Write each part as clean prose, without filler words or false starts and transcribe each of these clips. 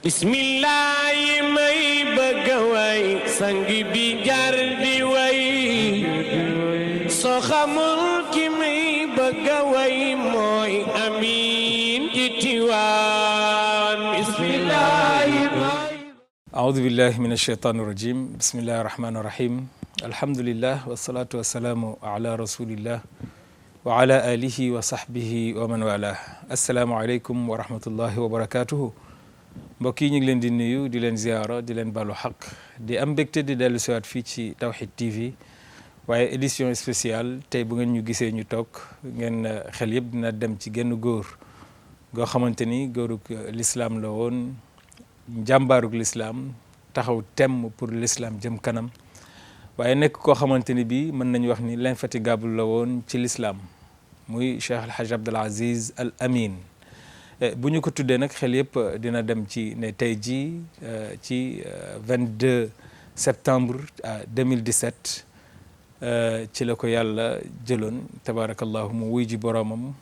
bismillahi may bëgg a way sang bi jar di way soo xamul ki may bëgg a way mooy Amin ci Tiwaawan bismillahi aoudu billahi min alsheytaan irrajim bismillahi irrahmani irrahim alhamdulillah wasalaatu wasalaamu ala rasulillah wa ala alihi wa sahbihi wa man wala asalaamualeykum wa rahmatullahi wa barakatuhu mbokk yi ñu ngi leen di nuyu di leen ziyaara di leen balu xaq di am mbégte di dellu siwaat fii ci Tawhid TV waaye édition spéciale tey bu ngeen ñu gisee ñu toog ngeen xel yëpp dina dem ci genn góor goo xamante ni góorug l'islam la woon njàmbaarug l'islam taxaw temm pour l'islam jëm kanam waaye nekk koo xamante ni bii mën nañu wax ni l'infatigable la woon ci l'islam muy Cheikh El Hadj Abdoul Aziz Al Amin bu ñu ko tuddee nag xel yëpp dina dem ci ne tey jii ci 22 septembre 2017 ci la ko yàlla jëloon tabaarakallahu mu wuy ji boroomam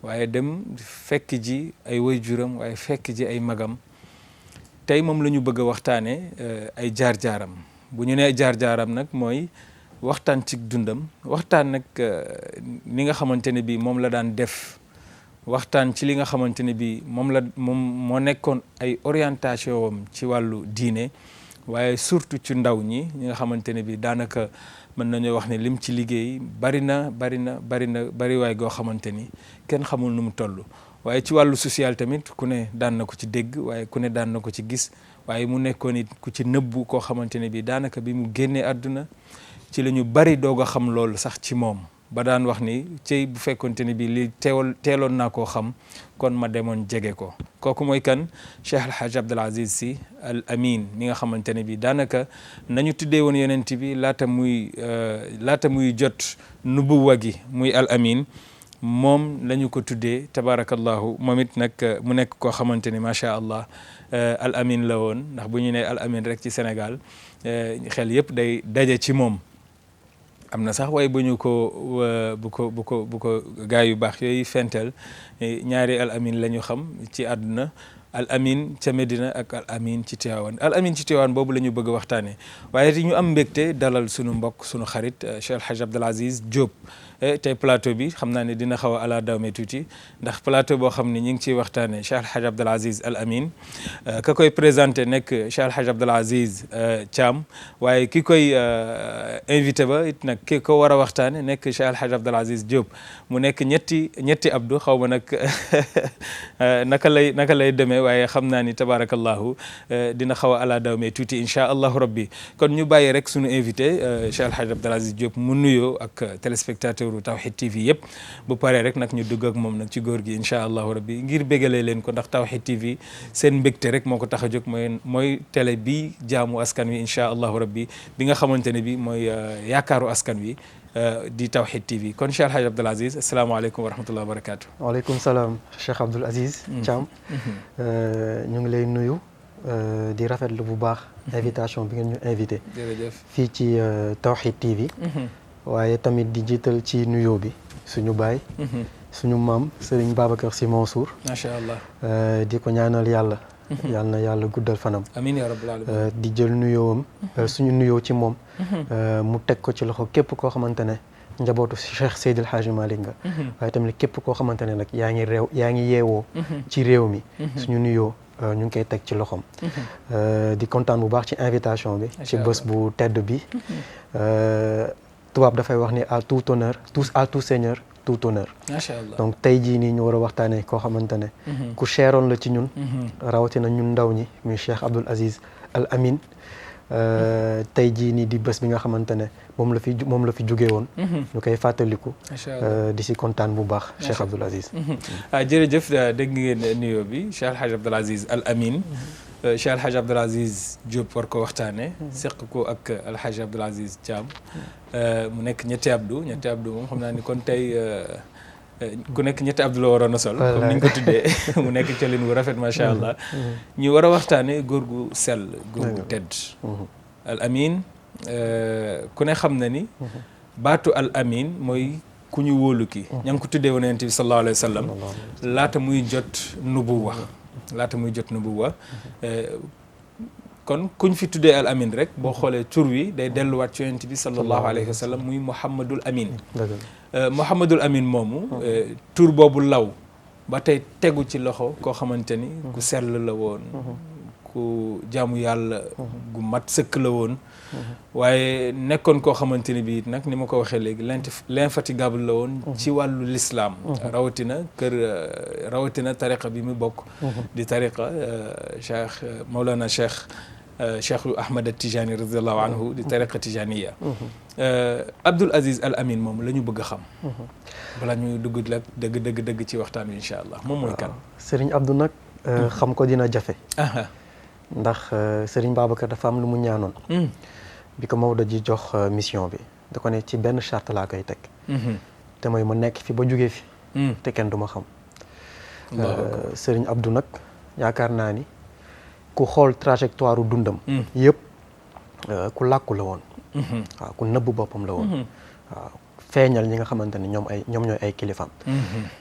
waaye dem fekk ji ay waajuram waaye fekk ji ay magam tey moom la ñu bëgg a waxtaane ay jaar-jaaram bu ñu nee jaar-jaaram nag mooy waxtaan ci dundam waxtaan nag ni nga xamante ne bii moom la daan def waxtaan ci li nga xamante ne bii moom moo nekkoon ay orientation wam ci wàllu diine waaye surtout ci ndaw ñi nga xamante ne bii daanaka mën nañoo wax ne lim ci liggéey bari waay goo xamante ni kenn xamul nu mu toll waaye ci wàllu social tamit ku ne daan na ko ci dégg waaye ku ne daan na ko ci gis waaye mu nekkoon it ku ci nëbbu koo xamante ne bii daanaka bi mu génnee àdduna ci la ñu bari doog a xam loolu sax ci moom ba daan wax ni cey bu fekkonte ne bii li teeloon naa koo xam kon ma demoon jege ko kooku mooy kan Cheikh El Hadj Abdoul Aziz Sy Al Amin mi nga xamante ne bii daanaka nañu tuddee woon yonent bi laata muy jot nubuwa gi muy Al Amin moom la ñu ko tuddee tabaarakallahu moom it nag mu nekk koo xamante ni macha allah Al Amin la woon ndax bu ñu nee Al Amin rek ci Sénégal xel yëpp day daje ci moom. am na sax waaye bu ko gaa yu baax yooyu fentel ñaari Al Amin la ñu xam ci àdduna Al Amin ca Medina ak Al Amin ci Tiwaawan Al Amin ci Tiwaawan boobu la ñu bëgg a waxtaanee waaye ñu am mbégte dalal sunu mbokk sunu xarit Cheikh El Hadj Abdoul Aziz Diop. tey plateau bi xam naa ne dina xaw a ala dawme tuuti ndax plateau boo xam ne ñu ngi ciy waxtaanee Cheikh El Hadj Abdoul Aziz Al Amin ka koy présenté nekk Cheikh El Hadj Abdoul Aziz Thiam waaye ki koy invité ba it nag ki ko war a waxtaane nekk Cheikh El Hadj Abdoul Aziz Diop mu nekk ñetti Abdou xaw ma nag naka lay demee waaye xam naa ni tabaarakallahu dina xaw a ala dawme tuuti incha allahu rabbi kon ñu bàyyi rek sunu invité Cheikh El Hadj Abdoul Aziz Diop mu nuyoo ak téléspectateur Tawhid TV yëpp bu paree rek nag ñu dugg ak moom nag ci góor gi incha allahu rabbi ngir bégalee leen ko ndax Tawhid TV seen mbégte rek moo ko tax a jóg mooy télé bi jaamu askan wi incha allahu rabbi bi nga xamante ne bi mooy yaakaaru askan wi di Tawhid TV kon Cheikh El Hadj Abdoul Aziz asalaamaaleykum wa rahmatullahi wa barakatu. waaleykum salaam Cheikh Abdoul Aziz Thiam ñu ngi lay nuyu di rafetlu bu baax invitation bi ngeen ñu invité fii ci Tawhid TV waaye tamit di jiital ci nuyoo bi suñu baay suñu maam Serigne Babacar Sy Mansour macha allah di ko ñaanal yàlla na yàlla guddal fanam amiin yaa rabbal aalamiin di jël nuyoowam suñu nuyoo ci moom mu teg ko ci loxo képp koo xamante ne njabootu Cheikh Seydil Hadji Malick nga waaye tamit képp koo xamante ne nag yaa ngi yeewoo ci réew mi suñu nuyoo ñu ngi koy teg ci loxom di kontaan bu baax ci invitation bi ci bés bu tedd bi tubaab dafay wax ni à tout honneur à tout seigneur tout honneur. macha allah donc tey jii nii ñu war a waxtaanee koo xamante ne ku cheroon la ci ñun rawatina ñun ndaw ñi muy Cheikh Abdoul Aziz Al Amin tey jii nii di bés bi nga xamante ne moom la fi jóge woon ñu koy fàttaliku di si kontaan bu baax Cheikh Abdoul Aziz jërëjëf dégg ngeen nuyoo bi Cheikh El Hadj Abdoul Aziz Al Amin Cheikh El Hadj Abdoul Aziz Diop war ko waxtaane seq ko ak El Hadj Abdoul Aziz Thiam mu nekk ñetti Abdou moom xam naa ni kon tey ku nekk ñetti Abdou la waroon a sol comme ni ñu ko tuddee mu nekk colin wu rafet macha allah ñu war a waxtaane góor gu sell góor gu tedd Al Amin ku ne xam na ni baatu Al Amin mooy ku ñu wóolu ki ña ngi ko tuddee woon Yonent bi sallallahu alayhi wa sallam laata muy jot nubuwa laata muy jot nubuwa kon kuñ fi tuddee al amin rek boo xoolee tur wi day delluwaat ci yonent bi sallallahu alayhi wa sallam muy Mouhamadul Amin. Mouhamadul Amin moomu tur boobu law ba tey tegu ci loxo koo xamante ni ku sell la woon ku jaamu yàlla gu mat sëkk la woon waaye nekkoon koo xamante ni bii nag ni ma ko waxee léegi l'infatigable la woon ci wàllu l'islam rawatina tariqa bi mu bokk di tariqa cheikh Mawlana cheikh Ahmad Tijani radiallahu anhu di tariqa tijaniya Abdoul Aziz Al Amin moom la ñu bëgg a xam balaa ñuy dugg la dëgg ci waxtaan wi incha allah moom mooy kan Serigne Abdou nag xam ko dina jafe ndax Serigne Babacar dafa am lu mu ñaanoon bi ko Maodo ji jox mission bi da ko ne ci benn charte laa koy teg te mooy ma nekk fi ba jógee fi te kenn du ma xam Serigne Abdou nag yaakaar naa ni ku xool trajectoire dundam yëpp ku làkku la woon waaw ku nëbb boppam la woon waaw feeñal ñi nga xamante ne ñoom ñooy ay kilifaam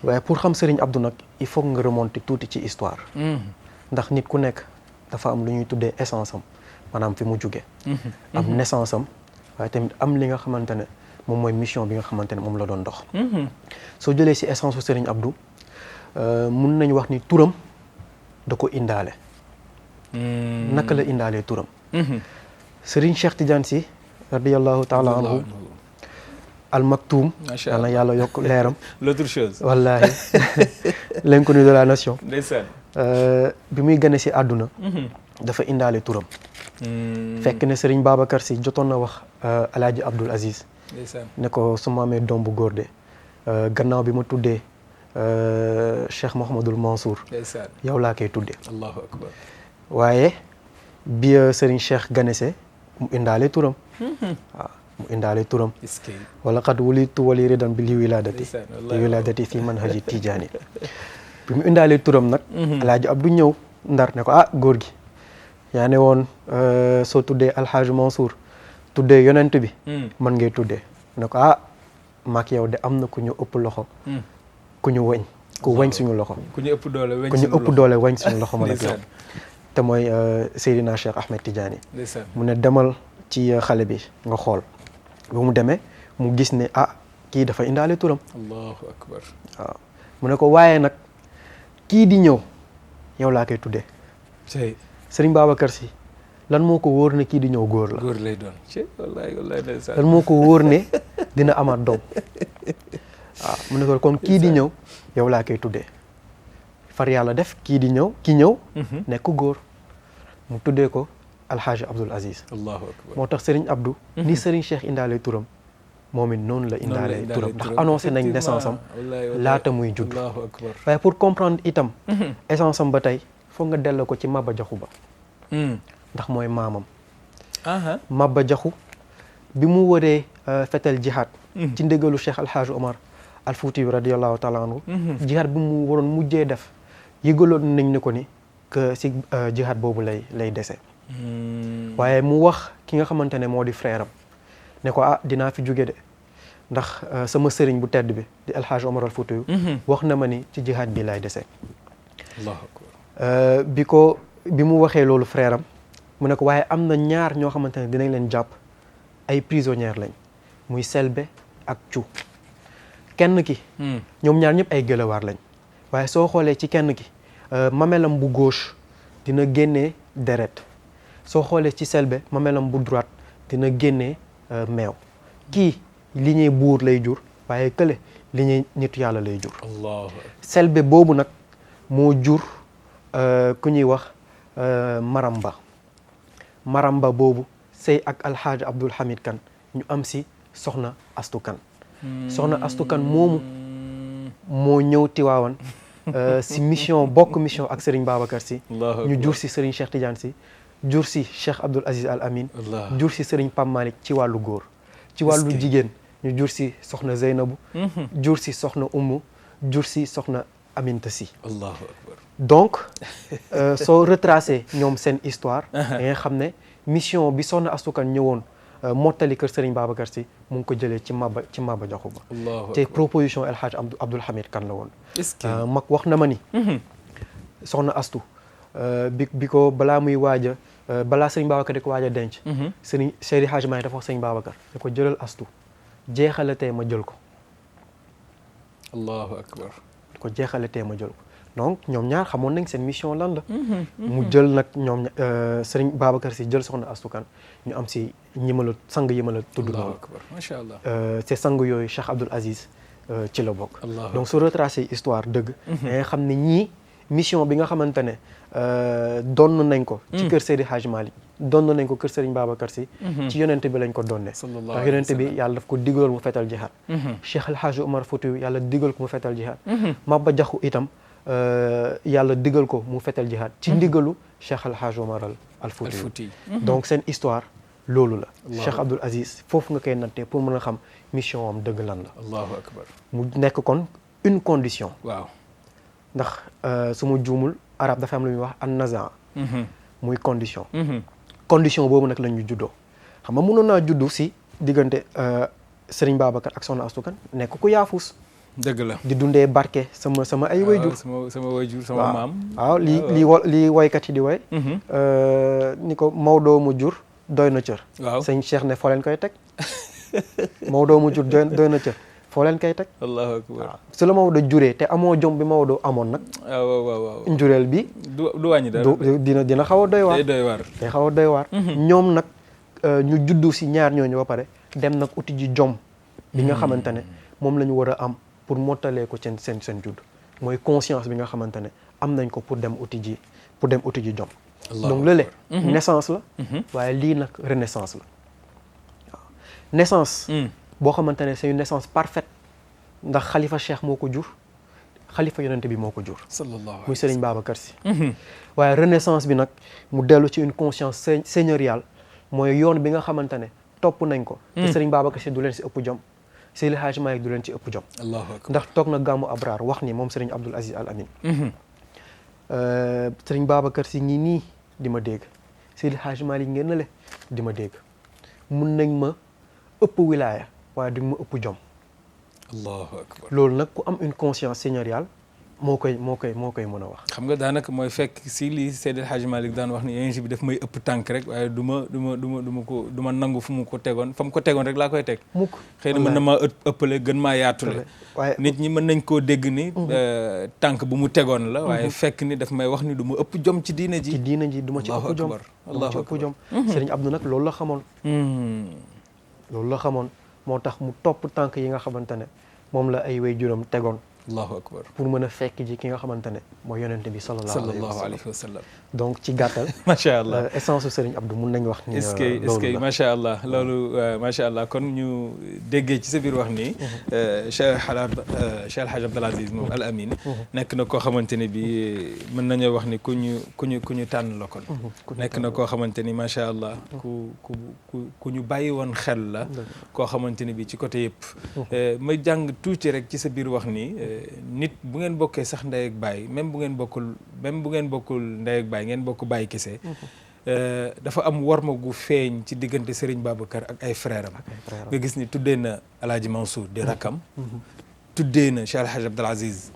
waaye pour xam Serigne Abdou nag il faut nga remonter tuuti ci histoire ndax nit ku nekk dafa am lu ñuy tuddee essence am maanaam fi mu jóge am naissance am waaye tamit am li nga xamante ne moom mooy mission bi nga xamante ne moom la doon dox soo jëlee si essence su Serigne Abdou mun nañu wax ni turam da ko indaale naka la indaalee turam Serigne Cheikh Tidiane Sy radiyallahu taala anhu al maktoum yàlla yàlla yokk leeram l'autre chose wallahi l'inconnu de la nation ndeysaan bi muy gane si àdduna dafa indaale turam fekk ne Serigne Babacar Sy jotoon na wax Alaaji Abdoul Aziz ne ko su ma amee doom bu góor de gannaaw bi ma tuddee Cheikh Mouhamadul Mansour yow laa koy tuddee allahu akbar waaye bi Serigne Cheikh ganese mu indaale turam waaw mu indaale turam wala qad wulitu wali ridan bi li wiladati fi manhaji tijaani bi mu indaale turam nag Alaaji Abdou ñëw ndar ne ko góor gi yaa ne woon soo tuddee Alhaji Mansour tuddee yonent bi man ngay tuddee ne ko maak yow de am na ku ñu ëpp loxo ku ñu weñ ku weñ suñu loxo ku ñu ëpp doole weñ suñu loxo man ak yow te mooy Seydina Cheikh Ahmed Tidiane mu ne demal ci xale bi nga xool ba mu demee mu gis ne kii dafa indaale turam allahu akbar waaw mu ne ko waaye nag kii di ñëw yow laa koy tuddee Serigne Babacar Sy lan moo ko wóor ne kii di ñëw góor la góor lay doon wallahi lan moo ko wóor ne dina amaat doom waaw mu ne ko kon kii di ñëw yow laa koy tuddee far yàlla def ki ñëw nekk góor mu tuddee ko Alhaji Abdoul Aziz allahu akbar moo tax Serigne Abdou ni Serigne Cheikh indaale turam moom it noonu la indaale turam ndax annoncé nañ naissance am laata muy judd waaye pour comprendre itam essence am ba tey foog nga delloo ko ci Maba Jaxu Ba ndax mooy maamam Maba Jaxu bi mu waree fetal jihaad ci ndégalu Cheikh Alhaji Omar al Fouti radiyallahu taala anhu jihaad bi mu waroon mujjee def yëgaloon nañ ne ko ni que si jihaad boobu lay dese waaye mu wax ki nga xamante ne moo di frère am ne ko dinaa fi jóge de ndax sama sëriñ bu tedd bi di Alhaji Omar al Fouti wax na ma ni ci jihaad bi lay dese allahu akbar bi mu waxee loolu frère am mu ne ko waaye am na ñaar ñoo xamante ne dinañ leen jàpp ay prisonnières lañ muy Selbé ak Thiou kenn ki ñoom ñaar ñëpp ay gëlawaar lañ waaye soo xoolee ci kenn ki mamelam bu gauche dina génnee deret soo xoolee ci Selbé mamelam bu droite dina génnee meew kii li ñuy buur lay jur waaye kële li ñuy nitu yàlla lay jur Selbé boobu nag moo jur ku ñuy wax Maramba boobu sëy ak Alhaji Abdoul Hamid Kane ñu am si soxna Astu Kane soxna Astu Kane moomu moo ñëw Tiwaawan si mission ak Serigne Babacar Sy ñu jur si Serigne Cheikh Tidiane Sy jur si Cheikh Abdoul Aziz Al Amin jur si Serigne Pam Malick ci wàllu góor ci wàllu jigéen ñu jur si soxna Zeynabu jur si soxna Umu jur si soxna Aminta Sy allahu akbar donc soo retracé ñoom seen histoire da nga xam ne mission bi soxna Astu Kane ñëwoon mottali kër Serigne Babacar Sy mu ngi ko jëlee ci Maba Jaxu Ba te proposition El Hadj Abdoul Hamid Kane la woon mag wax na ma ni soxna Astu bi ko balaa muy waaja balaa sëriñ Babacar di ko waaj a denc sëriñ Seydi Hadji Malick dafa wax sëriñ Babacar da ko jëlal Astu jeexalatee ma jël ko allahu akbar ko jeexalatee ma jël ko donc ñoom ñaar xamoon nañ seen mission lan la mu jël nag ñoom sëriñ Babacar si jël soxna Astu Kan ñu am si sang yi ma la tudd allahu akbar macha allah te sang yooyu Cheikh Abdoul Aziz ci la bokk donc su retracé histoire dëgg da nga xam ne ñii mission bi nga xamante ne donn nañ ko ci kër Seydi Hadji Malick donn nañ ko kër Serigne Babacar Sy ci yonente bi lañ ko donne ndax yonente bi yàlla daf ko digaloon mu fetal jihaad Cheikh El Hadji Omar Foutiyou yàlla digal ko mu fetal jihaad Maba Jaxu itam yàlla digal ko mu fetal jihaad ci ndigalu Cheikh El Hadji Omar al Foutiyou donc seen histoire loolu la Cheikh Abdoul Aziz foofu nga koy nattee pour mën a xam mission am dëgg lan la allahu akbar mu nekk kon une condition waaw ndax su ma juumul arab dafa am lu ñuy wax an nazaa muy condition condition boobu nag la ñu juddoo xam nga mënoon naa juddu si diggante Serigne Babacar ak Soxna Astu Kan nekk ku yaafus dëgg la di dundee barke sama ay wayjur sama wayjur sama maam waaw lii woykat yi di woy ni ko Maodo mu jur doy na cër waaw sëñ Cheikh ne foo leen koy teg Maodo mu jur doy na cër foo leen koy teg allahu akbar su la Maodo juree te amoo jom bi Maodo amoon nag waaw njureel bi du wàññi dara dina xaw a doy waar day xaw a doy waar ñoom nag ñu juddu si ñaar ñooñu ba pare dem nag uti ji jom bi nga xamante ne moom la ñu war a am pour mottalee ko seen judd mooy conscience bi nga xamante ne am nañ ko pour dem uti ji jom donc lële naissance la waaye lii nag renaissance la waaw naissance boo xamante ne c'est une naissance parfaite ndax xalifa cheikh moo ko jur xalifa yonente bi moo ko jur muy Serigne Babacar Sy waaye renaissance bi nag mu dellu ci une conscience seigneuriale mooy yoon bi nga xamante ne topp nañ ko te Serigne Babacar Sy du leen si ëpp jom Seydi Hadji Malick du leen ci ëpp jom ndax toog na gàmmu Abraar wax ni moom Serigne Abdoul Aziz Al Amin Serigne Babacar Sy ngi nii di ma dégg Seydi Hadji Malick ngeen na le di ma dégg mun nañ ma ëpp wilaaya waaye duñ ma ëpp jom allahu akbar loolu nag ku am une conscience seigneuriale moo koy mën a wax xam nga daanaka mooy fekk si lii Seydi Hadji Malick daan wax ni yonent bi daf may ëpp tànk rek waaye du ma nangu fu mu ko tegoon fa mu ko tegoon rek laa koy teg mukk xëy na mën na maa ëppale gën maa yaatule waaye nit ñi mën nañ koo dégg ni tànk bu mu tegoon la waaye fekk ni daf may wax ni du ma ëpp jom ci diine ji du ma ci ëpp jom Serigne Abdou nag loolu la xamoon loolu la xamoon moo tax mu topp tànk yi nga xamante ne moom la ay waajuram tegoon allahu akbar pour mën a fekk ji ki nga xamante ne mooy yonente bi sallallahu alayhi wa sallam donc ci gàttal macha allah essence su Serigne Abdou mun nañu wax ni est-ce que macha allah loolu macha allah kon ñu déggee ci sa biir wax ni Cheikh El Hadji Abdoul Aziz moom Al Amin nekk na koo xamante ne bi mën nañoo wax ni ku ñu tànn la kon nekk na koo xamante ni macha allah ku ñu bàyyi woon xel la koo xamante ni bi ci côté yëpp ma jàng tuuti rek ci sa biir wax ni nit bu ngeen bokkee sax ndey ak baay même bu ngeen bokkul ndey ak baay ngeen bokk baay kese dafa am warma gu feeñ ci diggante Serigne Babacar ak ay frère am nga gis ni tuddee na Alaaji Mansour di rakkam tuddee na Cheikh El Hadji Abdoul Aziz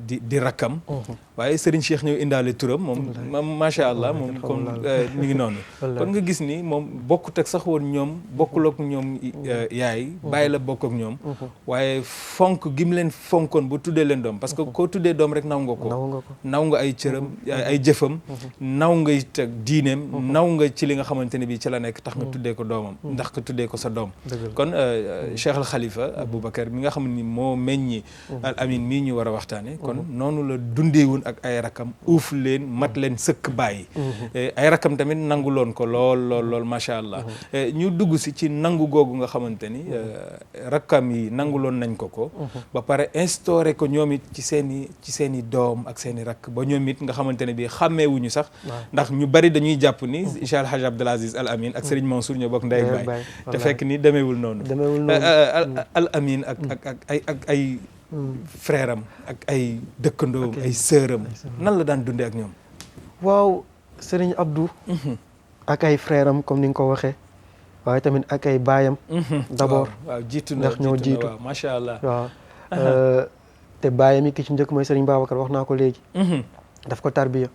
di rakkam waaye Serigne Cheikh ñëw indaale turam moom macha allah moom comme mi ngi noonu kon nga gis ni moom bokkut ak sax woon ñoom bokkul ak ñoom yaay bàyyi la bokk ak ñoom waaye fonk gi mu leen fonkoon bu tuddee leen doom parce que koo tuddee doom rek naw nga ko naw nga ay cëram ay jëfam naw nga it ak diineem naw nga ci li nga xamante ne bi ci la nekk tax nga tuddee ko doomam ndax nga tuddee ko sa doom kon Cheikh al Khalifa Aboubacar mi nga xam ni moo meññi Al Amin mii ñu war a waxtaane kon noonu la dundeewun ak ay rakam uuf leen mat leen sëkk bàyyi ay rakam tamit nangu loon ko lool macha allah ñu dugg si ci nangu googu nga xamante ni rakkam yi nangu loon nañ ko ba pare instauré ko ñoom it ci seen i doom ak seen i rakk ba ñoom it nga xamante ne bi xàmmeewuñu sax ndax ñu bari dañuy jàpp ni Cheikh El Hadji Abdoul Aziz Al Amin ak Serigne Mansour ñoo bokk ndey ak baay te fekk ni demeewul noonu Al Amin ak ay frère am ak ay dëkkandoom ay sœuram nan la daan dundee ak ñoom waaw Serigne Abdou ak ay frère am comme ni nga ko waxee waaye tamit ak ay baayam d'abord waaw jiitu na ndax ñoo jiitu waaw macha allah waaw te baayam yi ki ci njëkk mooy Serigne Babacar wax naa ko léegi daf ko tarbiya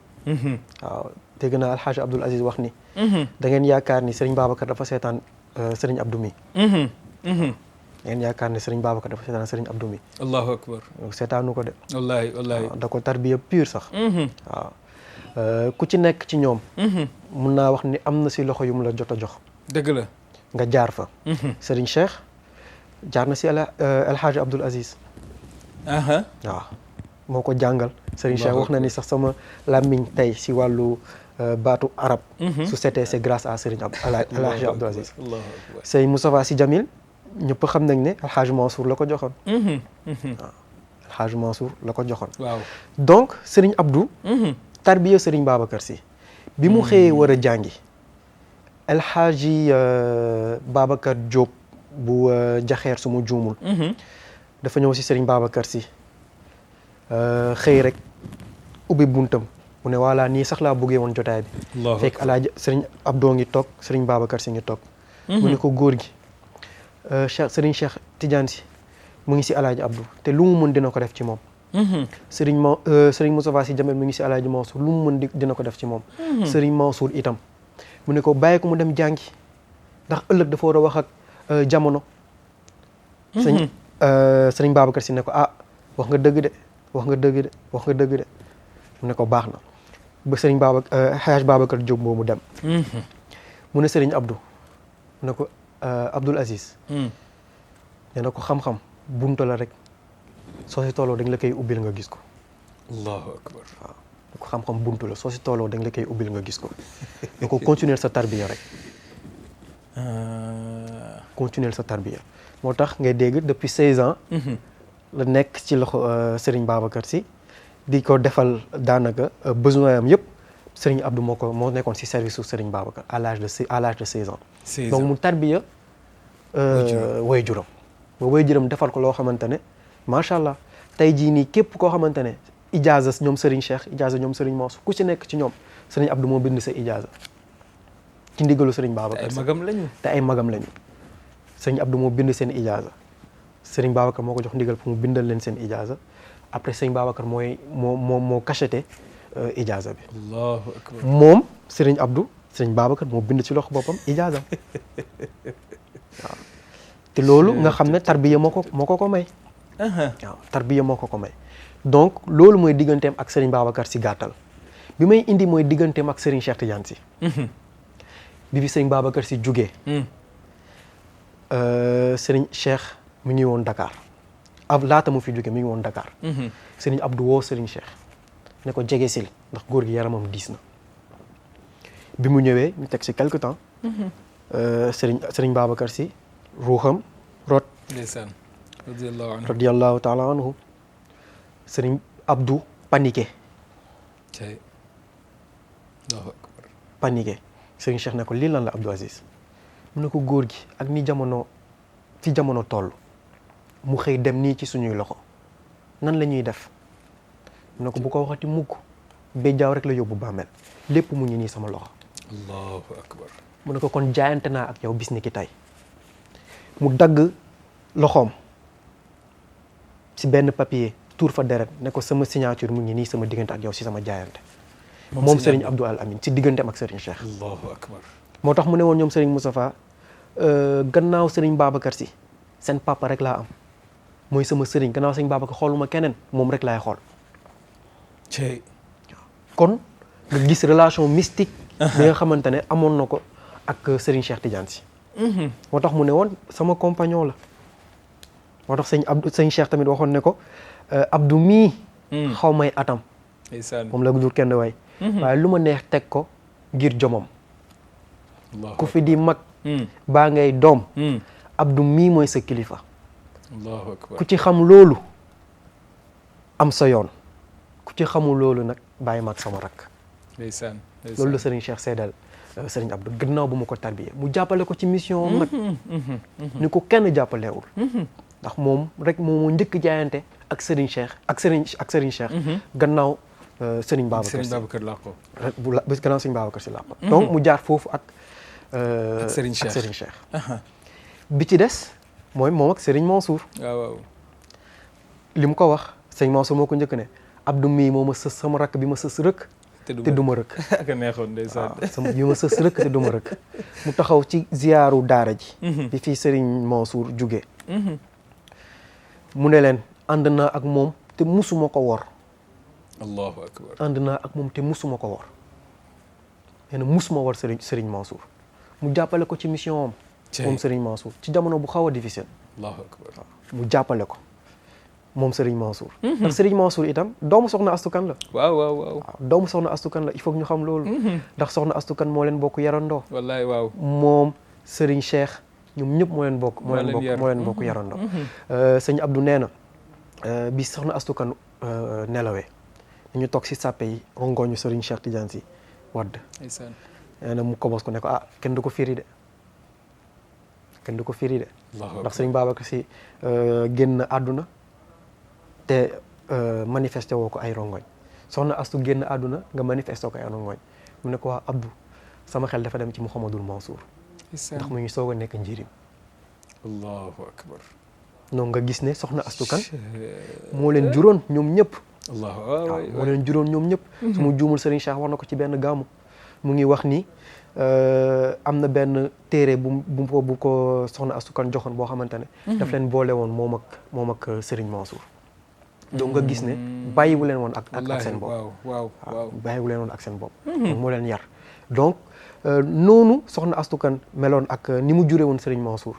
waaw dégg naa alxaaji Abdoul Aziz wax ni da ngeen yaakaar ni Serigne Babacar dafa seetaan Serigne Abdou mi da ngeen yaakaar ni Serigne Babacar dafa seetaan Serigne Abdou mi allahu akbar seetaanu ko de wallahi wallahi da ko tarbiya pur sax waaw ku ci nekk ci ñoom mun naa wax ni am na si loxo yu mu la jot a jox dëgg la nga jaar fa Serigne Cheikh jaar na si alxaaji Abdoul Aziz waaw moo ko jàngal Serigne Cheikh wax na ni sax sama làmmiñ tey si wàllu baatu arab su setee c'est grâce à Serigne alxaaji Abdoul Aziz Serigne Moustapha Sy Jamil ñëpp xam nañ ne alxaaji Mansour la ko joxoon waaw alxaaji Mansour la ko joxoon waaw donc Serigne Abdou tarbiya Serigne Babacar Sy bi mu xëyee war a jàngi alxaaji Babacar Diop bu jaxeer su ma juumul dafa ñëw si Serigne Babacar Sy xëy rek ubbi buntam mu ne voilà nii sax laa bëggee woon jotaay bi fekk alaaji Serigne Abdou ngi toog Serigne Babacar Sy ngi toog mu ne ko góor gi Cheikh Serigne Cheikh Tidiane Sy mu ngi si alaaji Abdou te lu mu mën dina ko def ci moom Serigne Moustapha Sy Jamil mu ngi si alaaji Mansour lu mu mën dina ko def ci moom Serigne Mansour itam mu ne ko bàyyi ko mu dem jàngi ndax ëllëg dafa war a wax ak jamono Serigne Babacar Sy ne ko ah wax nga dëgg de wax nga dëgg de wax nga dëgg de mu ne ko baax na ba Serigne Hadj Babacar Diop boobu dem mu ne Serigne Abdou mu ne ko Abdoul Aziz nee na ko xam-xam bunta la rek soo si tooloo dañ la koy ubbil nga gis ko allahu akbar waaw ko xam-xam buntu la soo si tooloo dañ la koy ubbil nga gis ko ne ko continuer sa tarbiya rek continuer sa tarbiya moo tax ngay dégg depuis 16 ans la nekk ci loxo Serigne Babacar Sy di ko defal daanaka besoin am yëpp Serigne Abdou moo nekkoon si service su Serigne Babacar à l'âge de 16 ans donc mu tarbiya way juram ba way juram defal ko loo xamante ne macha allah tey jii nii képp koo xamante ne ijaaza ñoom Serigne Cheikh ijaaza ñoom Serigne Mansour ku ci nekk ci ñoom Serigne Abdou moo bind sa ijaaza ci ndigalu Serigne Babacar Sy te ay magam lañu Serigne Abdou moo bind seen ijaaza Serigne Babacar moo ko jox ndigal pour mu bindal leen seen ijaaza après Serigne Babacar moo cacheté ijaaza bi. allahu akbar moom Serigne Abdou Serigne Babacar moo bind ci loxo boppam ijaaza waaw te loolu nga xam ne tarbiya moo ko may. waaw tarbiya moo ko may donc loolu mooy digganteem ak Serigne Babacar Sy gàttal bi may indi mooy digganteem ak Serigne Cheikh Tidiane Sy. bi Serigne Babacar Sy jugee. Serigne Cheikh mi ngi woon Dakar laata mu fi jóge mi ngi woon Dakar Serigne Abdou woo Serigne Cheikh ne ko jege sil ndax góor gi yaramam diis na bi mu ñëwee ñu teg ci quelque temps Serigne Babacar Sy ruuxam rot ndeysaan radiyallahu taala anhu Serigne Abdou paniqué paniqué Serigne Cheikh ne ko lii lan la Abdou Aziz mu ne ko góor gi ak ni fi jamono toll mu xëy dem nii ci suñuy loxo nan la ñuy def mu ne ko bu ko waxati mukk béjjaaw rek la yóbbu bàmmeel lépp mu ngi nii sama loxo allahu akbar mu ne ko kon jaayante naa ak yow bis ni ki tey mu dagg loxoom si benn papier tuur fa deret ne ko sama signature mu ngi nii sama diggante ak yow si sama jaayante moom Serigne Abdou Al Amin si digganteem ak Serigne Cheikh allahu akbar moo tax mu ne woon ñoom Serigne Moustapha gannaaw Serigne Babacar Sy seen papa rek laa am mooy sama Serigne gannaaw Serigne Babacar xooluma keneen moom rek laay xool kon nga gis relation mystique bi nga xamante ne amoon na ko ak Serigne Cheikh Tidiane Sy moo tax mu ne woon sama compagnon la moo tax sëñ Cheikh tamit waxoon ne ko Abdou mii xaw may atam moom la jur kenn waay waaye lu ma neex teg ko ngir jomam ku fi di mag baa ngay doom Abdou mii mooy sa kilifa allahu akbar ku ci xam loolu am sa yoon ku ci xamul loolu nag bàyyi mag sama rakk loolu la Serigne Cheikh seedal Serigne Abdou gannaaw bu mu ko tarbiyee mu jàppale ko ci mission nag ni ko kenn jàppalewul ndax moom rek moom moo njëkk jaayante ak Serigne Cheikh ak Serigne Cheikh gannaaw Serigne Babacar làqo gannaaw Serigne Babacar Sy làqo donc mu jaar foofu ak Serigne Cheikh bi ci des mooy moom ak Serigne Mansour waaw li mu ko wax Serigne Mansour moo ko njëkk ne Abdou mii moo ma sës sama rakk bi ma sës rëkk te du ma rëkk. ak a neexoon ndeysaan. waaw sama bi ma sës rëkk te du ma rëkk mu taxaw ci ziyaaru daara ji. bi fii Serigne Mansour jugee. mu ne leen ànd naa ak moom te musuma ko wor. allahu akbar. ànd naa ak moom te musuma ko wor. nee na musuma wor Serigne Mansour mu jàppale ko ci mission am. moom Serigne Mansour ci jamono bu xaw a difficile. allahu akbar. mu jàppale ko moom Serigne Mansour. ndax Serigne Mansour itam doomu soxna Astou Kane la. waaw. doomu soxna Astou Kane la il faut que ñu xam loolu. ndax soxna Astou Kane moo leen bokk yarandoo. wallaay waaw. moom Serigne Cheikh ñoom ñëpp moo leen bokk. moo leen bokk yarandoo. sëñ Abdou nee na bi soxna Astou Kane nelawee ñu toog si sàppe yi rongoñu Serigne Cheikh Tidiane Sy wadd. nee na mu kobos ko ne ko kenn du ko firi de. kenn du ko firi de. ndax Serigne Babacar Sy génn àdduna te manifesté woo ko ay rongoñ soxna Astou génn àdduna nga manifesté ko ay rongoñ mu ne ko waa Abdou sama xel dafa dem ci Mouhamadul Mansour ndax mu ngi soog a nekk njirim. allahu akbar. donc nga gis ne soxna Astou Kane moo leen juróon ñoom ñëpp. waaw moo leen juróon ñoom ñëpp. su mu juumul Serigne Cheikh wax na ko ci benn gàmmu mu ngi wax ni am na benn téere bu ko soxna Astou Kane joxoon boo xamante ne. daf leen boole woon moom ak Serigne Mansour. donc nga gis ne bàyyiwu leen woon ak seen bopp. waaw bàyyiwu leen woon ak seen bopp. moo leen yar donc noonu soxna Astou Kane meloon ak ni mu juree woon Serigne Mansour.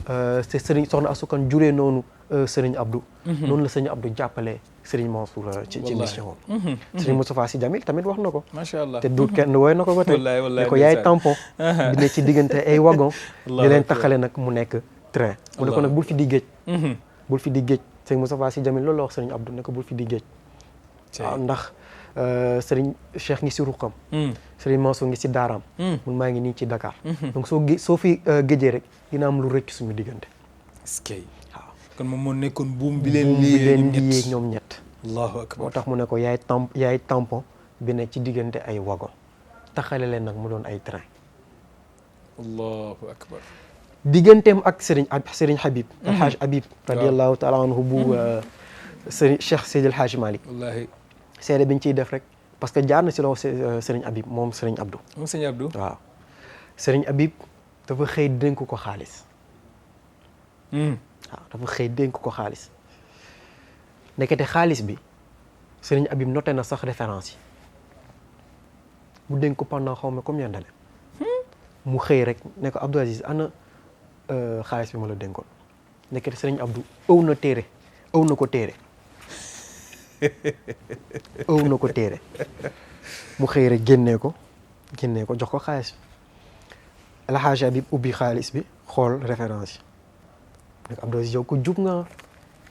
te soxna Astou Kane juree noonu Serigne Abdou. noonu la Serigne Abdou jàppalee Serigne Mansour ci mission am. Serigne Moustapha Sy Jamil tamit wax na ko. macha allah te duut kenn woy na ko ba tey. ne ko yaay tampon. bi ne ci diggante ay wagon. di leen taxale nag mu nekk train. mu ne ko nag bul fi di géej. bul fi di géej. Serigne Moustapha Sy Jamil loolu la wax Serigne Abdou ne ko bul fi di géej. waaw ndax Serigne Cheikh ngi si ruqam. Serigne Mansour ngi si daaraam. mun maa ngi nii ci Dakar. donc soo fi géejee rek dina am lu rëcc suñu diggante. est-ce que waaw kon moom moo nekkoon buum bi leen leen liyee ñoom ñett. allahu akbar. moo tax mu ne ko yaay tampon bi ne ci diggante ay wagon taxale leen nag mu doon ay train. allahu akbar. digganteem ak Serigne Habib. Alhaaj Habib. radiyallahu taala anhu bu Serigne Cheikh Seydil Hadji Malick. wallaahi. seede bi ñu ciy def rek parce que jaar na si loxo Serigne Habib moom Serigne Abdou. moom Serigne Abdou. waaw Serigne Habib dafa xëy dénk ko xaalis. waaw dafa xëy dénk ko xaalis. nekkete xaalis bi Serigne Habib noté na sax référence yi mu dénk ko pendant xaw ma combien d'années mu xëy rek ne ko Abdou Aziz ana xaalis bi ma la dénkoon nekkete Serigne Abdou ëw na ko téere mu xëy rek génnee ko jox ko xaalis bi El Hadj Habib ubbi xaalis bi xool référence yi ne ko Abdou Aziz yow ko jub nga.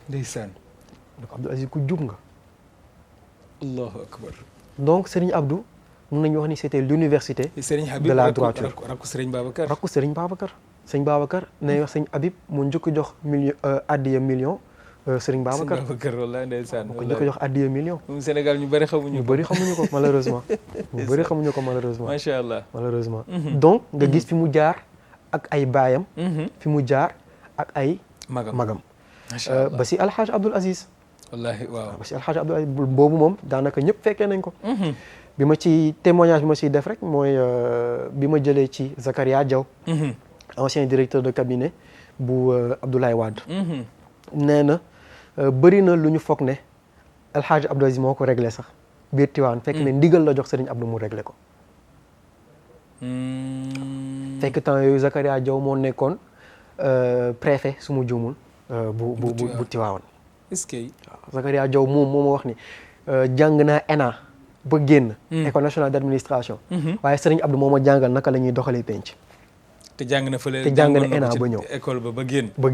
ndeysaan. ne ko Abdou Aziz ku jub nga. allahu akbar. donc Serigne Abdou mun nañu wax ni c'était l'université de la droiture. rakku Serigne Babacar. rakku Serigne Babacar. Serigne Babacar nañu wax Serigne Habib mu njëkk jox addiya million Serigne Babacar. Serigne Babacar wallaahi ndeysaan. mu njëkk jox addiya million. moom Sénégal ñu bëri xamuñu ko malheureusement. macha allah. malheureusement. donc nga gis fi mu jaar ak ay baayam. fi mu jaar ak ay magam. macha allah ba si Alhaaj Abdoul Aziz. wallaahi waaw. ba si Alhaaj Abdoul Aziz boobu moom daanaka ñëpp fekkee nañ ko. bi ma ci témoignage bi ma ciy def rek mooy bi ma jëlee ci Zakaria Diaw. ancien directeur de cabinet bu Abdoulaye Wade. nee na bëri na lu ñu foog ne El Hadj Abdou Aziz moo ko réglé sax biir Tiwaan fekk ne ndigal la jox Serigne Abdou mu réglé ko. fekk temps yooyu Zakaria Diaw moo nekkoon préfet su ma juumul bu Tiwaawan. est-ce que. waaw Zakaria Diaw moom moo ma wax ni jàng naa ENA ba génn. école nationale d'administration. waaye Serigne Abdou moo ma jàngal naka la ñuy doxalee penc. te jàng na fële. te jàng na ENA ba ñëw école ba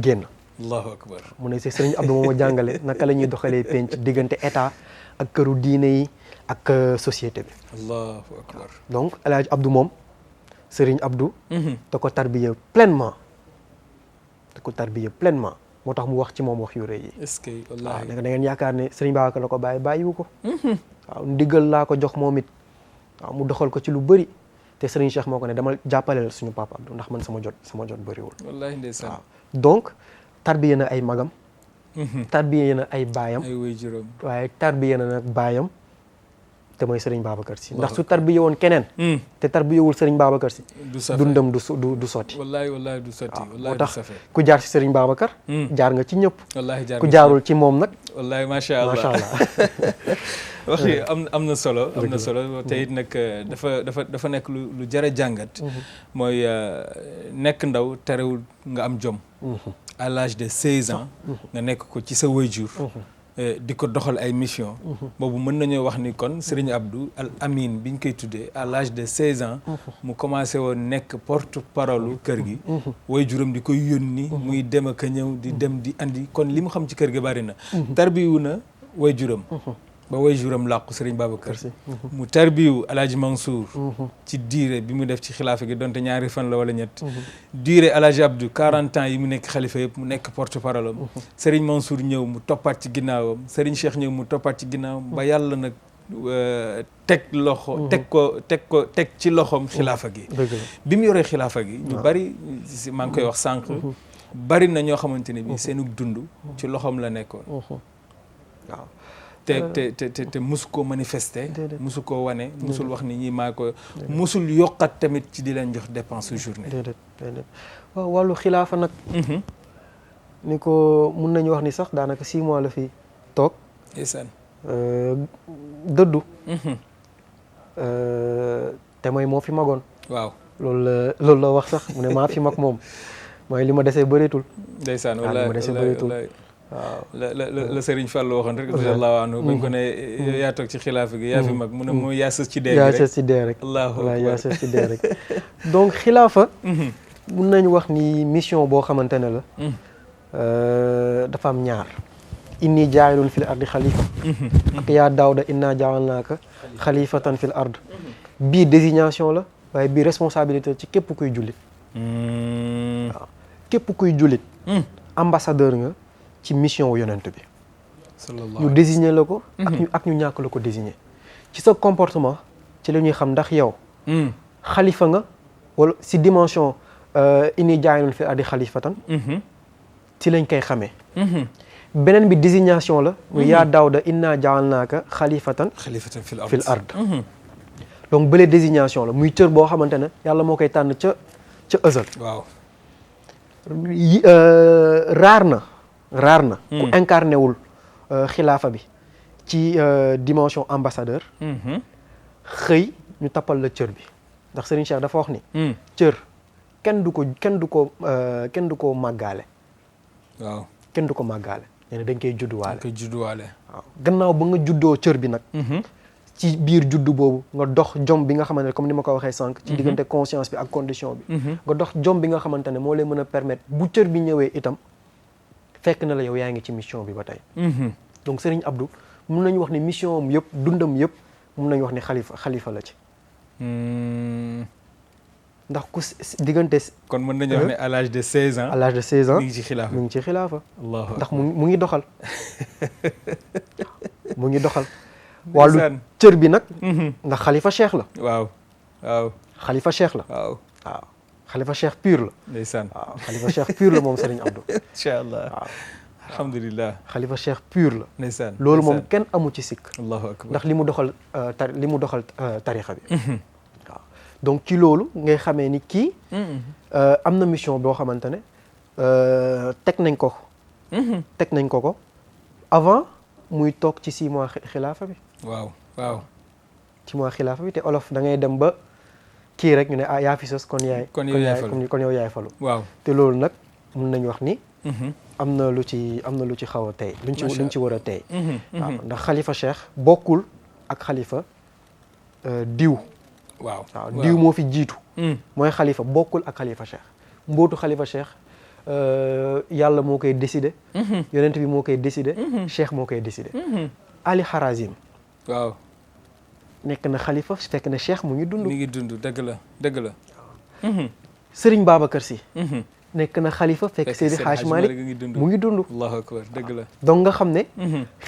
génn. allahu akbar. mu ne Serigne Abdou moo ma jàngale naka la ñuy doxalee penc diggante état ak këru diine yi ak société bi. allahu akbar. donc El Hadj Abdou moom Serigne Abdou. da ko tarbiye pleinement. moo tax mu wax ci moom wax yu rëy yi. est-ce que wallaahi. waaw da ngeen yaakaar ne Serigne Babacar la ko bàyyiwu ko. waaw ndigal laa ko jox moom it. waaw mu doxal ko ci lu bëri. te Serigne Cheikh moo ko ne dama jàppaleel suñu papa Abdou ndax man sama jot bëriwul. wallaahi ndeysaan. waaw donc tarbiye na ay magam. tarbiye na ay baayam ay waajuram waaye tarbiye na nag baayam te mooy Serigne Babacar Sy ndax su tarbiye woon keneen te tarbiyewul Serigne Babacar Sy dundam du sotti wallaay du sotti moo tax ku jaar ci Serigne Babacar jaar nga ci ñëpp wallaay jaar ku jaarul ci moom nag wallaay macha allah wax yi am na solo te it nag dafa nekk lu jar a jàngat mooy nekk ndaw terewul nga am jom à l'âge de 16 ans nga nekk ko ci sa waajur di ko doxal ay mission boobu mën nañoo wax ni kon Serigne Abdou Al Amine bi ñu koy tuddee à l'âge de 16 ans mu commencé woon nekk porte parole kër gi waajuram di koy yónni muy dem ak a ñëw di dem di andi kon li mu xam ci kër gi bari na tarbiwu na waajuram ba waajuram làqu Serigne Babacar Sy mu tarbiwu Alaaji Mansour ci diire bi mu def ci xilaafa gi donte ñaari fan la wala ñett diire Alaaji Abdou 40 ans yi mu nekk xalifa yëpp mu nekk porte parole am Serigne Mansour ñëw mu toppaat ci ginnaawam Serigne Cheikh ñëw mu toppaat ci ginnaawam ba yàlla nag teg ci loxoom xilaafa gi bi mu yoree xilaafa gi ñu bari maa ngi koy wax sànq bari na ñoo xamante ne bi seenug dund ci loxoom la nekkoon waaw te musu koo manifester musu koo wane musul wax ni ñi maa ko musul yokkat tamit ci di leen jox dépense journée déedéet waaw wàllu xilaafa nag ni ko mun nañu wax ni sax daanaka 6 mois la fi toog ndeysaan dëddu te mooy moo fi magoon waaw loolu la wax sax mu ne maa fi mag moom mooy li ma desee bëreetul ndeysaan li ma desee bëreetul waaw la Serigne Fallou waxoon rek radiyallahu anhu bañ ko ne yaa toog ci xilaafa gi yaa fi mag mu ne mooy yaa sës ci dee rek yaa sës ci dee rek donc xilaafa mun nañu wax ni mission boo xamante ne la dafa am ñaar inni jaayilun fil ardi xalifa ak yaa Daawda inna jaalnaaka xalifatan fil ard bii désignation la waaye bii responsabilité ci képp kuy jullit waaw képp kuy jullit ambassadeur nga ci mission wu yonent bi ñu désigner la ko ak ñu ñàkk la ko désigner ci sa comportement ci la ñuy xam ndax yow xalifa nga wala si dimension inni jaayilun fil ardi xalifatan ci lañ koy xamee beneen bi désignation la muy yaa Daawda inna jaalnaaka xalifatan fil ard donc bële désignation la muy cër boo xamante ne yàlla moo koy tànn ca ësal waaw raar na ku incarné wul xilaafa bi ci dimension ambassadeur xëy ñu tappal la cër bi ndax Serigne Cheikh dafa wax ni cër kenn du ko màggaale waaw kenn du ko màggaale nee na dañ koy judduwaale waaw gannaaw ba nga juddoo cër bi nag ci biir juddu boobu nga dox jom bi nga xamante ne comme ni ma ko waxee sànq ci diggante conscience bi ak condition bi nga dox jom bi nga xamante ne moo lay mën a permettre bu cër bi ñëwee itam fekk na la yow yaa ngi ci mission bi ba tey donc Serigne Abdou mun nañu wax ni mission am yëpp dundam yëpp mun nañu wax ni xalifa la ci ndax ku diggante kon mën nañu wax ne à l'âge de 16 ans à l'âge de 16 ans mi ngi ci xilaafa ndax mu ngi doxal mu ngi doxal wàllu cër bi nag ndax xalifa cheikh la waaw xalifa cheikh la waaw xalifa cheikh pur la ndeysaan waaw xalifa cheikh pur la moom Serigne Abdou incha allah waaw alhamdulilah xalifa cheikh pur la ndeysaan loolu moom kenn amu ci sikk allahu akbar ndax li mu doxal tarixa bi waaw donc ci loolu ngay xamee ni kii am na mission boo xamante ne teg nañ ko avant muy toog ci 6 mois xilaafa bi waaw 6 mois xilaafa bi te olof da ngay dem ba kii rek ñu ne yaa fi sos kon yow yaay falu waaw te loolu nag mun nañ wax ni am na lu ci xaw a tey luñ ci war a tey waaw ndax xalifa cheikh bokkul ak xalifa diw waaw diw moo fi jiitu mooy xalifa bokkul ak xalifa cheikh mbootu xalifa cheikh yàlla moo koy décider yonent bi moo koy décider cheikh moo koy décider Ali Harazim waaw nekk na xalifa fekk na cheikh mu ngi dund dëgg la Serigne Babacar Sy nekk na xalifa fekk Seydi Hadj Malick mu ngi dund allahu akbar dëgg la donc nga xam ne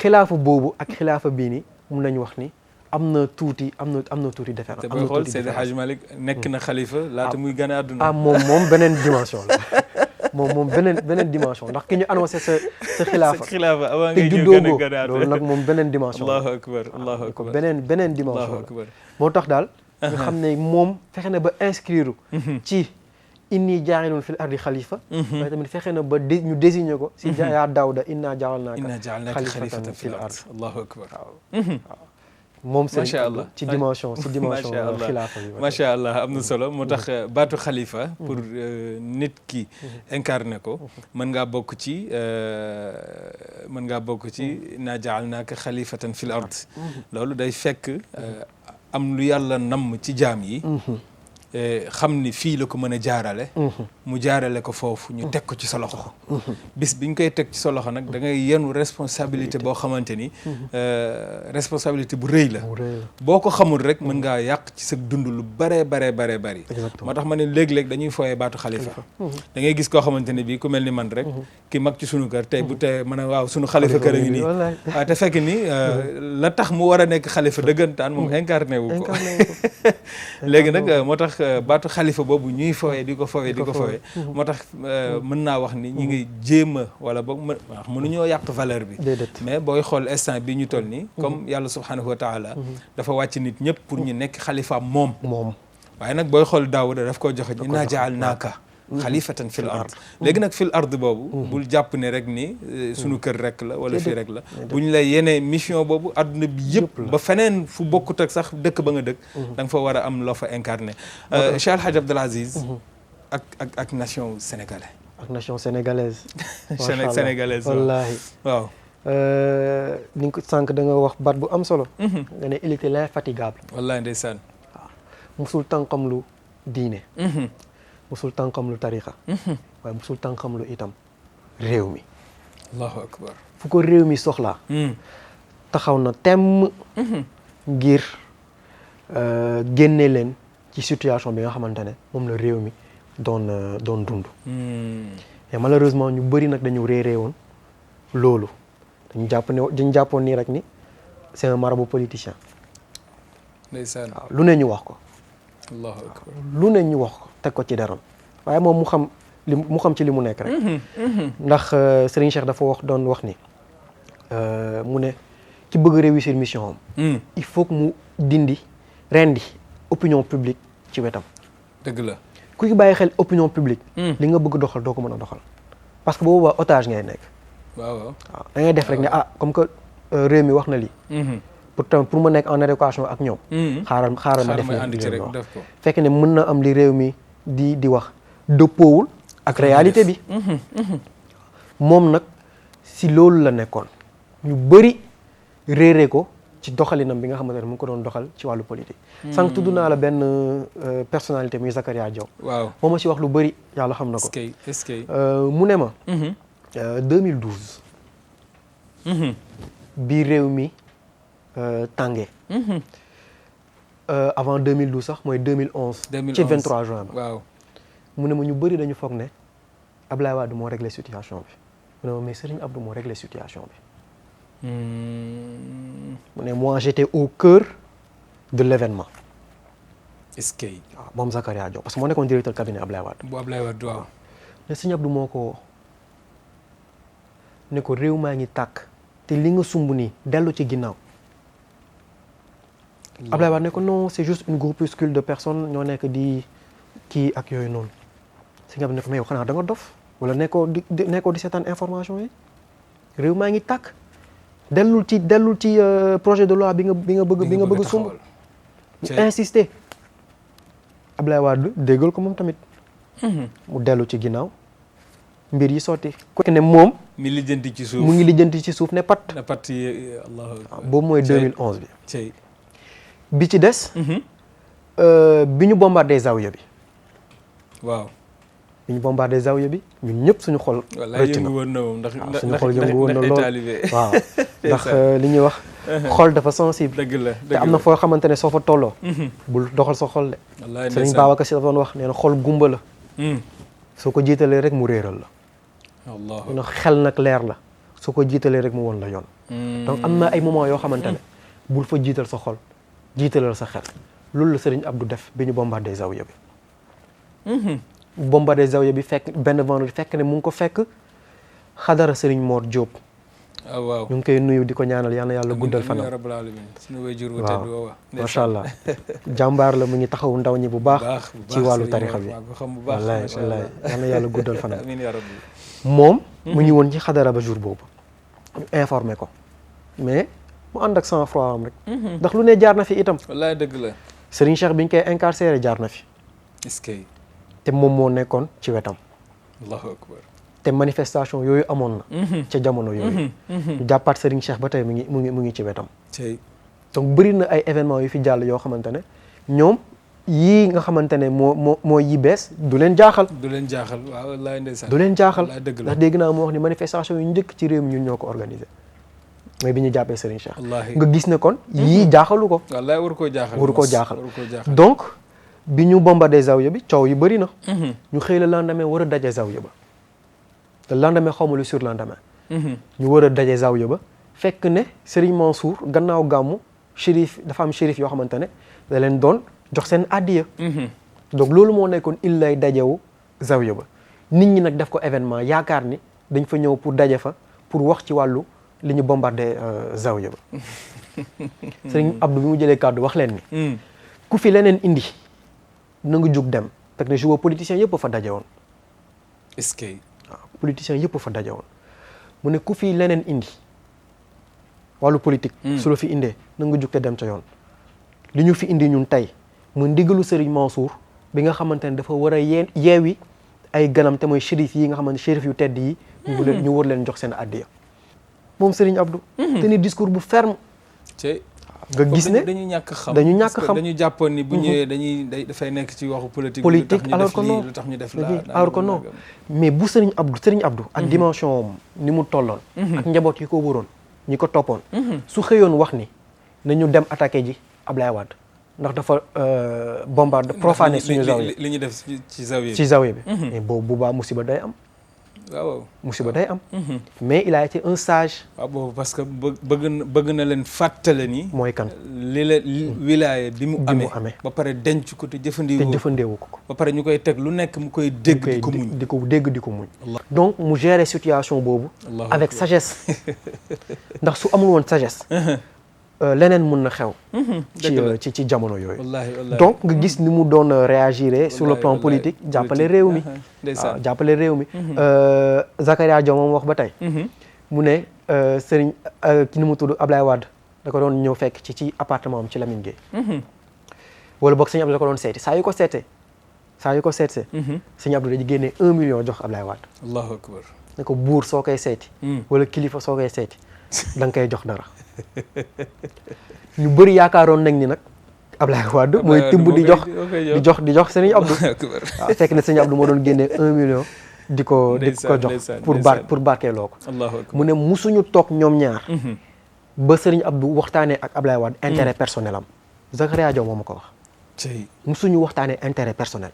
xilaafa boobu ak xilaafa bii ni mun nañu wax ni am na tuuti différence. te booy xool Seydi Hadj Malick nekk na xalifa laata muy gën a àdduna. moom beneen dimension la moom beneen dimension ndax ki ñu annoncé sa xilaafa avant te ngay ñëw juddoo gën a loolu nag moom beneen dimension allahu akbar allahu ko akbar beneen dimension la moo tax daal ñu xam ne moom fexe na ba inscrire ci inni jaa'ilun fil ardi xalifa waaye tamit fexe na ba ñu désigné ko si yaa Daawda inna ja'alnaaka xalifatan fil ard allahu akbar waaw moom macha allah ci dimension xilaafa bi macha allah am na solo moo tax baatu xalifa pour nit ki incarné ko mën ngaa bokk ci inna ja'alnaaka xalifatan fil ard loolu day fekk am lu yàlla namm ci jaam yi xam ni fii la ko mën a jaarale mu jaarale ko foofu ñu teg ko ci sa loxo bis biñ koy teg ci sa loxo nag da ngay yenu responsabilité boo xamante ni responsabilité bu rëy la boo ko xamul rek mën ngaa yàq ci sa dund lu bare bari moo tax ma ne léeg-léeg dañuy fooyee baatu xalifa da ngay gis koo xamante ne bii ku mel ni man rek ki mag ci sunu kër tey bu tey mën a waaw sunu xalifa kër a ngi nii waaw te fekk ni la tax mu war a nekk xalifa dëggantaan moom incarné wu ko léegi nag moo tax baatu xalifa boobu ñuy fowee di ko fowee moo tax mën naa wax ni ñi ngi jéem a wala boog mënuñoo yàq valeur bi mais booy xool instant bi ñu toll nii comme yàlla subhanahu wa taala dafa wàcc nit ñëpp pour ñu nekk xalifaam moom waaye nag booy xool Daawuda daf koo joxe innaa ja'alnaaka xalifatan fil ard léegi nag fil ard boobu bul jàpp ne rek ni sunu kër rek la wala fii rek la bu ñu lay yenee mission boobu adduna bi yëpp ba feneen fu bokkut ak sax dëkk ba nga dëkk da nga fa war a am loo fa incarné Cheikh El Hadj Abdoul Aziz ak nation sénégalais ak nation sénégalaise sénégalaise wallaahi waaw ni nga ko sànq da nga wax baat bu am solo nga ne il était l'infatigable wallaahi ndeysaan waaw musul tànqam lu diine musul tànqam lu tarixa waaye musul tànqam lu itam réew mi allahu akbar fu ko réew mi soxlaa taxaw na temm ngir génne leen ci situation bi nga xamante ne moom la réew mi doon dund et malheureusement ñu bëri nag dañu réeree woon loolu dañu jàppoon nii rek ni c'est un marabout politicien ndeysaan waaw lu ne ñu wax ko allahu akbar lu ne ñu wax ko teg ko ci deram waaye moom mu xam ci li mu nekk rek ndax Serigne Cheikh dafa doon wax ni mu ne ci bëgg réussir mission am il faut que mu rendi opinion publique ci wetam dëgg la ku ci bàyyi xel opinion publique li nga bëgg doxal doo ko mën a doxal parce que boobu otage ngay nekk waaw da ngay def rek ne comme que réew mi wax na lii pour ma nekk en adéquation ak ñoom xaaral ma def ko fekk ne mën na am li réew mi di wax dëppoowul ak réalité bi moom nag si loolu la nekkoon ñu bëri réeree ko ci doxalinam bi nga xamante ne mu ngi ko doon doxal ci wàllu politique sànq tudd naa la benn personnalité muy Zakaria Diaw waaw moo ma ci wax lu bëri yàlla xam na ko est-ce que mu ne ma 2012 bi réew mi tàngee avant 2012 sax mooy 2011 ci 23 juin ba waaw mu ne ma ñu bëri dañu foog ne Ablaye Wade moo réglé situation bi mu ne ma mais Serigne Abdou moo réglé situation bi mu ne moi j'étais au cœur de l'événement est-ce que waaw moom Zakaria Diaw parce que moo nekkoon directeur cabinet Ablaye Wade bu Ablaye Wade waaw ne Serigne Abdou moo ko ne ko réew maa ngi tàkk te li nga sumb nii dellu ci ginnaaw Ablaye Wade ne ko non c'est juste une groupuscule de personnes ñoo nekk di kii ak yooyu noonu Serigne Abdou ne ko mais yow xanaa da nga dof wala nekkoo di seetaan information yi réew maa ngi tàkk dellul ci projet de loi bi nga bëgg sumb mu insister Ablaye Wade déggal ko moom tamit mu dellu ci ginnaaw mbir yi sotti ku ne moom mu ngi lijjanti ci suuf ne pat boobu mooy 2011 bi bi ci des bi ñu bombardé Zawiya bi waaw bi ñu bombardé Zawiya bi ñun ñëpp suñu xol rëcc na suñu xol yëngu woon na lool waaw ndax li ñuy wax xol dafa sensible dëgg la te am na foo xamante ne soo fa tolloo bul doxal sa xol de Sëriñ Babacar Si dafa doon wax nee na xol gumba la soo ko jiitalee rek mu réeral la na xel nag leer la soo ko jiitalee rek mu won la yoon donc am na ay moment yoo xamante ne bul fa jiital sa xol jiitalal sa xel loolu la Sëriñ Abdou def bi ñu bombardé Zawiya bi bombardé zawiya bi fekk benn vendredi fekk ne mu ngi ko fekk xadara Serigne Mor Diop. waaw ñu ngi koy nuyu di ko ñaanal yal na yàlla guddal fanam. amiin rabbal alamin suñu wayjur wu tedd woowa. macha allah jàmbaar la mu ngi taxaw ndaw ñi bu baax. ci wàllu tarixa bi wallaay wallaay yal na yàlla guddal fanam. amiin yaa rabbi. moom mu ngi woon ci xadara ba jour boobu. ñu informé ko mais mu ànd ak sang-froid am rek. ndax lu ne jaar na fi itam. wallaay dëgg la. Serigne Cheikh biñ koy incarcéré jaar na fi. est-ce que. te moom moo nekkoon ci wetam. allahu akbar. te manifestation yooyu amoon na. ca jamono yooyu. ñu jàppaat Serigne Cheikh ba tey mu ngi ci wetam. donc bëri na ay événements yu fi jàll yoo xamante ne ñoom yii nga xamante ne moo yi bees du leen jaaxal. du leen jaaxal waaw wallaay ndeysaan. du leen jaaxal ndax dégg naa moo wax ni manifestation yu njëkk ci réew mi ñun ñoo ko organisé. mais bi ñu jàppee Serigne Cheikh. nga gis ne kon yii jaaxalu ko. wallaay waru koo jaaxal. donc bi ñu bombardé zawiya bi coow yu bëri na. ñu xëy la lendemain war a daje zawiya ba. te lendemain xaw ma lu surlendemain. ñu war a daje zawiya ba fekk ne Serigne Mansour gannaaw gàmmu shérif dafa am shérif yoo xamante ne da leen doon jox seen addiya. donc loolu moo nekkoon illay dajewu zawiya ba nit ñi nag def ko événement yaakaar ni dañ fa ñëw pour daje fa pour wax ci wàllu li ñu bombardé zawiya ba. Serigne Abdou bi mu jëlee kàddu wax leen ni. ku fi leneen indi na nga jug dem fekk ne joueur politicien yëpp fa daje woon. est-ce que. waaw politiciens yëpp fa daje woon mu ne ku fi leneen indi wàllu politique. su la fi indee na nga jug te dem ca yoon. li ñu fi indi ñun tey mu ndigalu Serigne Mansour bi nga xamante ne dafa war a yeewi ay ganam te mooy shérif yi nga xamante shérif yu tedd yi. ñu war leen jox seen addiya. moom Serigne Abdou. te ni discours bu ferme. nga gis ne dañu ñàkk xam dañu jàppoon ni bu ñëwee dafay nekk ci waxu politique alors que non lu tax ñu def alors que non mais bu Serigne Abdou ak dimension ni mu tolloon ak njaboot yi ko wóoroon ñi ko toppoon su xëyoon wax ni nañu dem attaqué ji Ablaye Wade ndax dafa bombarde profané suñu zawiya li ñu def ci zawiya bi mais boobu bu baa musiba day am waaw musiba day am mais il a été un sage. waaw boobu parce que bëgg na leen fàttale ni mooy kan li la wilaaya bi mu amee ba pare denc ko te jëfandeewu ko ba pare ñu koy teg lu nekk mu koy dégg di ko muñ donc mu gérer situation boobu avec sagesse ndax su amul woon sagesse leneen mun na xew ci jamono yooyu donc nga gis ni mu doon réagir sur le plan politique jàppale réew mi waaw jàppale réew mi Zakaria Diaw moom wax ba tey mu ne Serigne ki ni mu tudd Ablaye Wade da ko doon ñëw fekk ci appartement am ci Lamine Gueye wala boog Serigne Abdou da ko doon seeti saa yu ko seetsee Serigne Abdou dañu génnee 1 million jox Ablaye Wade allahu akbar ne ko buur soo koy seeti wala kilifa soo koy seeti da nga koy jox dara ñu bëri yaakaaroon nañ ni nag Ablaye Wade mooy tibb di jox Serigne Abdou waaw fekk na Serigne Abdou moo doon génnee 1 million di ko jox pour barkeeloo ko mu ne musuñu toog ñoom ñaar ba Serigne Abdou waxtaanee ak Ablaye Wade intérêt personnel am Zakaria Diaw moo ma ko wax musuñu waxtaanee intérêt personnel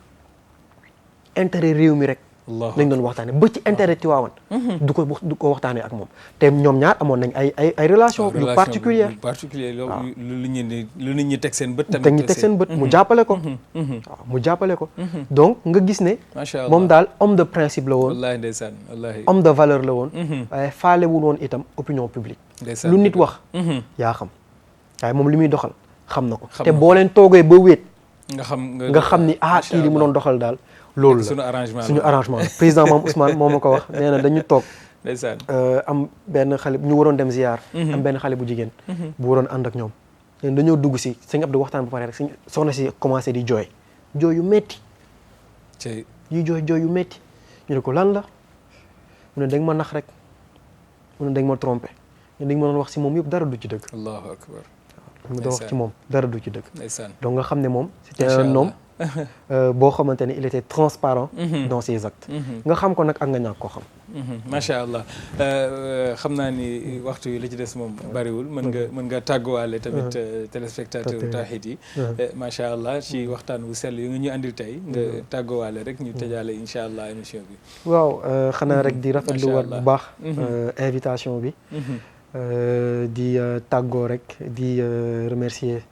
intérêt réew mi rek lañ doon waxtaane ba ci intérêt Tiwaawan du ko waxtaane ak moom te ñoom ñaar amoon nañ ay relation yu particulière lu nit ñi teg seen bët te ñu teg seen bët mu jàppale ko waaw mu jàppale ko donc nga gis ne moom daal homme de principe la woon wallaahi ndeysaan wallaahi homme de valeur la woon waaye faalewul woon itam opinion publique lu nit wax yaa xam waaye moom li muy doxal xam na ko te boo leen toogee ba wéet nga xam ni kii li mu doon doxal daal loolu la suñu arrangement la président Mame Ousmane moo ma ko wax nee na dañu toog am benn xale ñu waroon dem ziar am benn xale bu jigéen bu waroon ànd ak ñoom leen dañoo dugg si sëñ Abdou waxtaan ba pare rek sëñ soxna si commencé di jooy yu metti yu metti ñu ne ko lan la mu ne dañ ma nax rek mu ne dañ ma trompé ñu dañ ma doon wax si moom yëpp dara du ci dëgg allahu akbar mu doon wax ci moom dara du ci dëgg donc nga xam ne moom c'était un homme boo xamante ne il était transparent dans ses actes nga xam ko nag ak nga ñàkk koo xam macha allah xam naa ni waxtu yi li ci des moom bariwul mën nga tàgguwaale tamit téléspectateur Tawhid yi macha allah ci waxtaan wu sell yi nga ñu andil tey nga tàgguwaale rek ñu tëjaale incha allah émission bi waaw xanaa rek di rafetlu waat bu baax invitation bi di tàggoo rek di remercier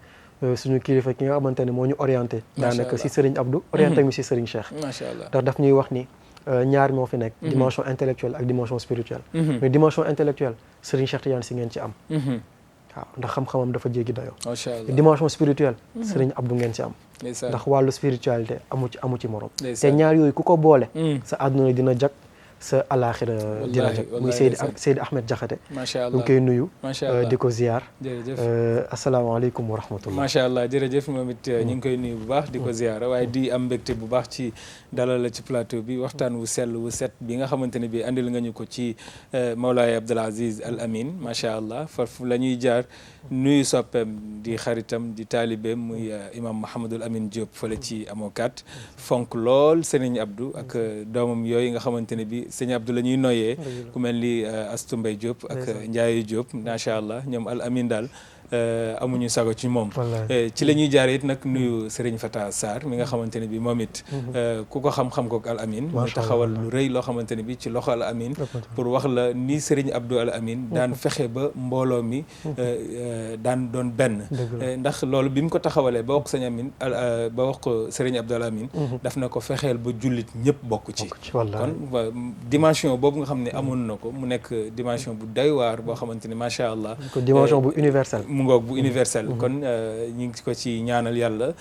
suñu kilifa ki nga xamante ne moo ñu orienté daanaka si allah. Serigne Abdou orienté ñu si Serigne Cheikh macha allah. ndax daf ñuy wax ni ñaar moo fi nekk dimension intellectuelle ak dimension spirituelle mais dimension intellectuelle Serigne Cheikh Tidiane si ngeen ci am waaw ndax xam-xamam dafa jéggi dayoo macha allah. dimension spirituelle Serigne Abdou ngeen ci am ndeysaan. ndax wàllu spiritualité amu ci morom te ndeysaan. ñaar yooyu ku ko boole sa àdduna dina jag sa alaaxira dina jag muy Seydi Ahmed Diakhaté macha ñu allah. ngi koy nuyu macha allah. di ko ziar jërëjëf. asalaamaaleykum wa rahmatullah macha allah jërëjëf moom it ñu ngi koy nuyu bu baax di ko ziara waaye di am mbégte bu baax ci dalal la ci plateau bi waxtaan wu sell wu set bi nga xamante ne bi andil nga ñu ko ci Mawlaay Abdoul Aziz Al Amin macha allah foofu la ñuy jaar nuyu soppeem di xaritam di taalibeem muy imam Mouhamadul Amin Diop fële ci amokat fonk lool Serigne Abdou ak doomam yooyu nga xamante ne bi Serigne Abdou la ñuy noyyee ku mel ni Astou Mbaye Diop ak Ndiaye Diop macha allah ñoom Al Amin daal amuñu sago ci moom ci la ñuy jaar it nag nuyu Serigne Fata Sarr mi nga xamante ne bi moom it ku ko xam-xam kook Al Amin mu taxawal lu rëy loo xamante ne bi ci loxo Al Amin pour wax la ni Serigne Abdou Al Amin daan fexe ba mbooloo mi daan doon benn ndax loolu bi mu ko taxawalee ba wax Serigne Amin ba wax ko Serigne Abdou Al Amin daf na ko fexeel ba jullit ñëpp bokk ci kon dimension boobu nga xam ne amoon na ko mu nekk dimension bu doy waar boo xamante ne macha allah dimension bu universelle mu ngoog bu universel kon ñu ngi ko ci ñaanal yàlla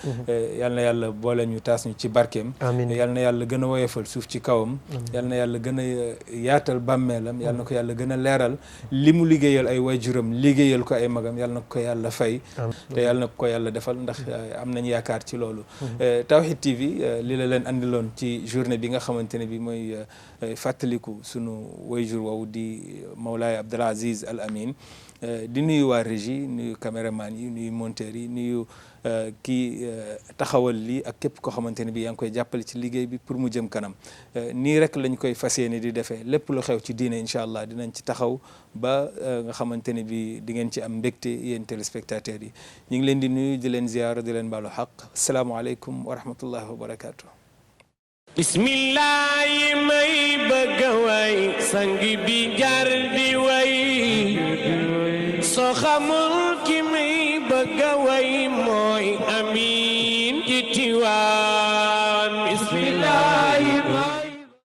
yal na yàlla boole ñu taas ñu ci barkeem yal na yàlla gën a woyofal suuf ci kawam yal na yàlla gën a yaatal bàmmeelam yal na ko yàlla gën a leeral li mu liggéeyal ay waajuram liggéeyal ko ay magam yal na ko yàlla fay te yal na ko yàlla defal ndax am nañ yaakaar ci loolu Tawhid TV li la leen andiloon ci journée bi nga xamante ne bi mooy fàttaliku sunu waajur woowu di Mawlaay Abdoul Aziz Al Amin di nuyu waa régie nuyu caméraman yi nuyu monteur yi nuyu kii taxawal lii ak képp koo xamante ne bi yaa ngi koy jàppale ci liggéey bi pour mu jëm kanam nii rek lañ koy fas yéene di defee lépp lu xew ci diine incha allah dinañ ci taxaw ba nga xamante ne bi di ngeen ci am mbégte yéen téléspectateurs yi ñu ngi leen di nuyu di leen ziyaara di leen baalu xaq asalaamaaleykum wa rahmatullahi wa barakaatu. bismillahi may bëgg a way sang bi jar di way soo xamul ki may bëgg a way mooy Amin ci Tiwaawan